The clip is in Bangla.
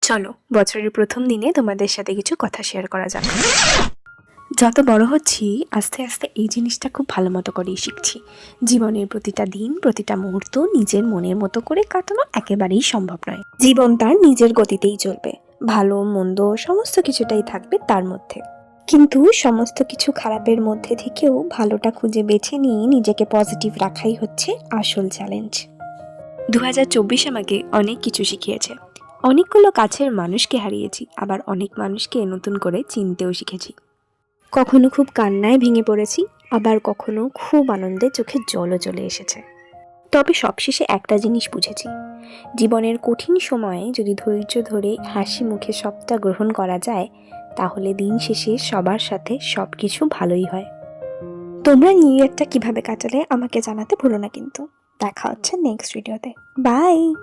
চলো বছরের প্রথম দিনে তোমাদের সাথে কিছু কথা শেয়ার করা যাক। যত বড় হচ্ছি আস্তে আস্তে এই জিনিসটা খুব ভালো মতো করেই শিখছি। জীবনের প্রতিটা দিন প্রতিটা মুহূর্ত নিজের মনের মতো করে কাটানো একেবারেই সম্ভব নয়। জীবন তার নিজের গতিতেই চলবে, ভালো মন্দ সমস্ত কিছুটাই থাকবে তার মধ্যে। কিন্তু সমস্ত কিছু খারাপের মধ্যে থেকেও ভালোটা খুঁজে বেছে নিয়ে নিজেকে পজিটিভ রাখাই হচ্ছে আসল চ্যালেঞ্জ। 2024 আমাকে অনেক কিছু শিখিয়েছে। অনেকগুলো কাছের মানুষকে হারিয়েছি, আবার অনেক মানুষকে নতুন করে চিনতেও শিখেছি। কখনো খুব কান্নায় ভেঙে পড়েছি, আবার কখনো খুব আনন্দে চোখে জলও চলে এসেছে। তবে সবশেষে একটা জিনিস বুঝেছি, জীবনের কঠিন সময়ে যদি ধৈর্য ধরে হাসি মুখে সবটা গ্রহণ করা যায়, তাহলে দিন শেষে সবার সাথে সব কিছু ভালোই হয়। তোমরা নিউ ইয়ারটা কিভাবে কাটালে আমাকে জানাতে ভুলো না কিন্তু। দেখা হচ্ছে নেক্সট ভিডিওতে। বাই।